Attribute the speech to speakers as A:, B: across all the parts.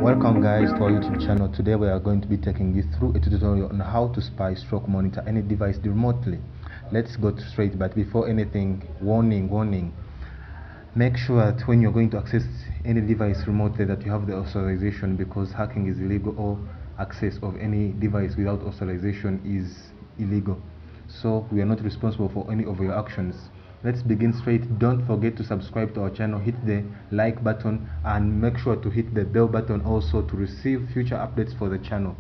A: Welcome guys to our YouTube channel. Today we are going to be taking you through a tutorial on how to spy stroke monitor any device remotely. Let's go straight, but before anything, warning. Make sure that when you're going to access any device remotely that you have the authorization, because hacking is illegal, or access of any device without authorization is illegal. So we are not responsible for any of your actions. Let's begin straight. Don't forget to subscribe to our channel, hit the like button, and make sure to hit the bell button also to receive future updates for the channel.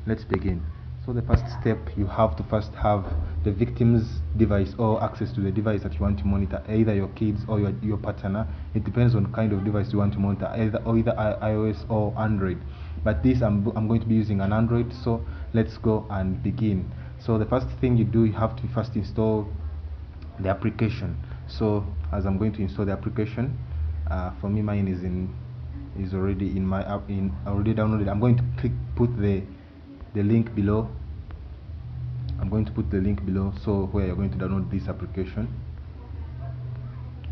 A: Let's begin. So the first step, you have to first have the victim's device or access to the device that you want to monitor, either your kids or your partner. It depends on the kind of device you want to monitor, either iOS or Android. But this I'm going to be using an Android, so let's go and begin. So the first thing you do, you have to first install the application. So as I'm going to install the application, for me mine is already in my app, already downloaded. I'm going to put the link below. I'm going to put the link below, so where you're going to download this application.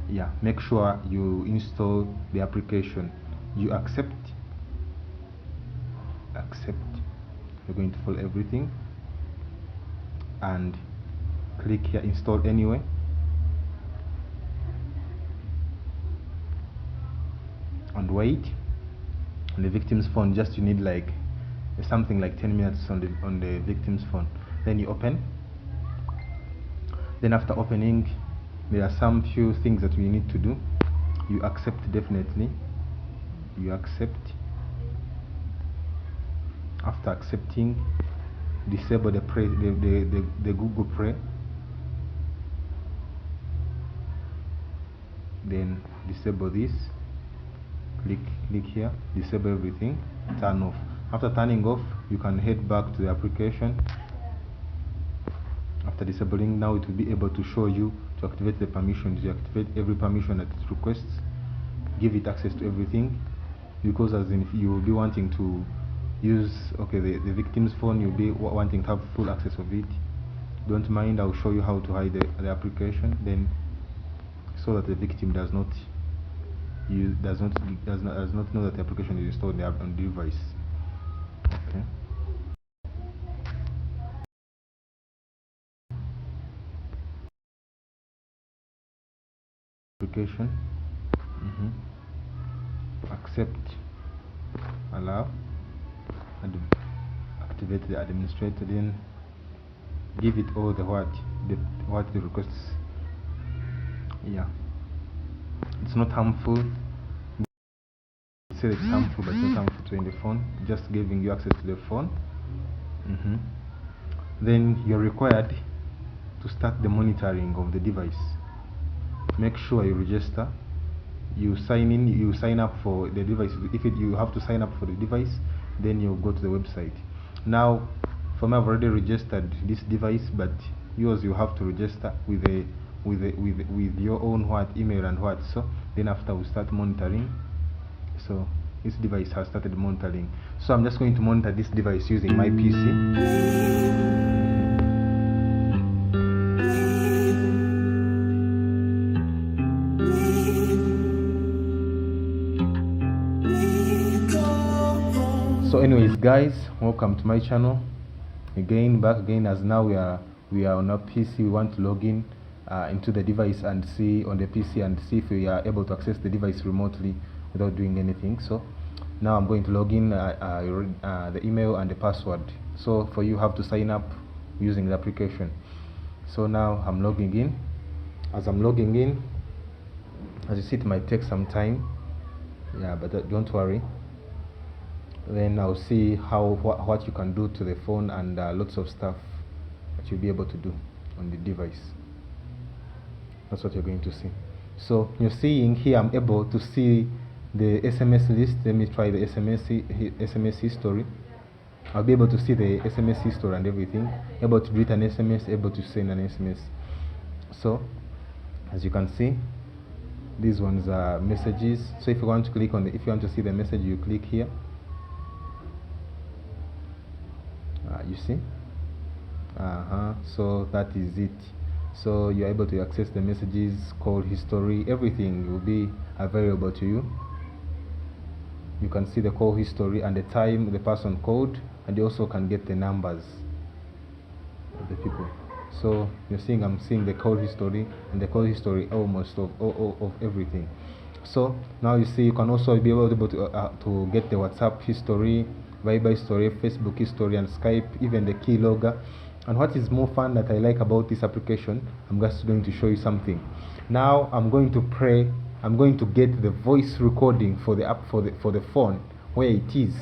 A: Yeah, make sure you install the application. You accept. You're going to follow everything and click here, install anyway. And wait on the victim's phone. Just you need like something like 10 minutes on the victim's phone. Then you open. Then after opening, there are some few things that we need to do. You accept, definitely you accept. After accepting, disable the Google Play. Then disable this. Click here, disable everything, turn off. After turning off, you can head back to the application. After disabling, now it will be able to show you to activate the permissions. You activate every permission that it requests, give it access to everything, because as in you will be wanting to use the victim's phone, you'll be wanting to have full access of it. Don't mind, I'll show you how to hide the application, then so that the victim does not know that the application is installed on the device. Okay. Application. Accept, allow, and activate the administrator. Then give it all what the requests. Yeah, it's not harmful. Say it's harmful, but it's not harmful to in the phone. Just giving you access to the phone. Then you're required to start the monitoring of the device. Make sure you register. You sign in. You sign up for the device. You have to sign up for the device, then you go to the website. Now, for me, I've already registered this device, but yours you have to register with your own email and what. So then after we start monitoring. So this device has started monitoring. So I'm just going to monitor this device using my PC. So anyways guys, welcome to my channel back again, as now we are on our PC. We want to log in into the device and see on the PC and see if we are able to access the device remotely without doing anything. So now I'm going to log in the email and the password. So for you have to sign up using the application. So now I'm logging in. As I'm logging in, as you see, it might take some time, yeah, but don't worry. Then I'll see what you can do to the phone and lots of stuff that you'll be able to do on the device. That's what you're going to see. So you're seeing here, I'm able to see the SMS list. Let me try the SMS history. I'll be able to see the SMS history and everything. Able to read an SMS, able to send an SMS. So as you can see, these ones are messages. So if you want to click on if you want to see the message, you click here. You see, so that is it. So you're able to access the messages, call history, everything will be available to you. you can see the call history and the time the person called, and you also can get the numbers of the people. So you're seeing, I'm seeing the call history and the call history almost of everything. So now you see, you can also be able to get the WhatsApp history, Viber history, Facebook history, and Skype, even the keylogger. And what is more fun that I like about this application, I'm just going to show you something. Now I'm going to pray. I'm going to get the voice recording for the app, for the phone where it is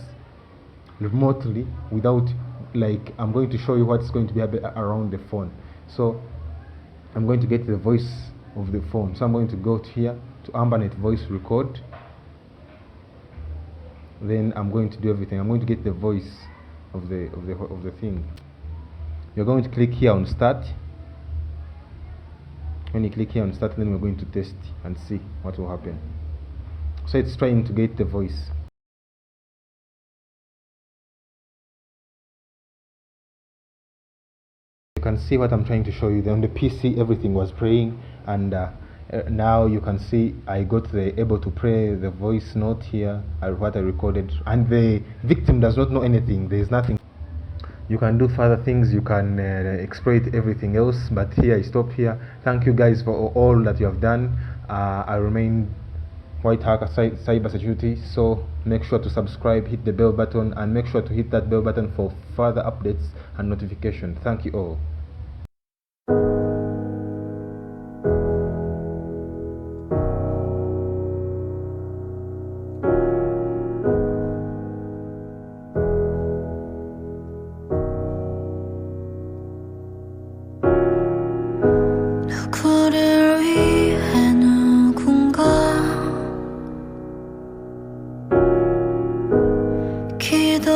A: remotely, without, like, I'm going to show you what's going to be around the phone. So I'm going to get the voice of the phone. So I'm going to go to here to Ambernet voice record. Then I'm going to do everything. I'm going to get the voice of the thing. You're going to click here on start. When you click here on start, then we're going to test and see what will happen. So it's trying to get the voice. You can see what I'm trying to show you. Then on the PC everything was praying, and now you can see I got able to play the voice note here, what I recorded, and the victim does not know anything. There is nothing. You can do further things, you can exploit everything else, but here I stop here. Thank you guys for all that you have done. I remain White Hacker Cybersecurity, so make sure to subscribe, hit the bell button, and make sure to hit that bell button for further updates and notification. Thank you all.
B: 누구를 위해 누군가 기도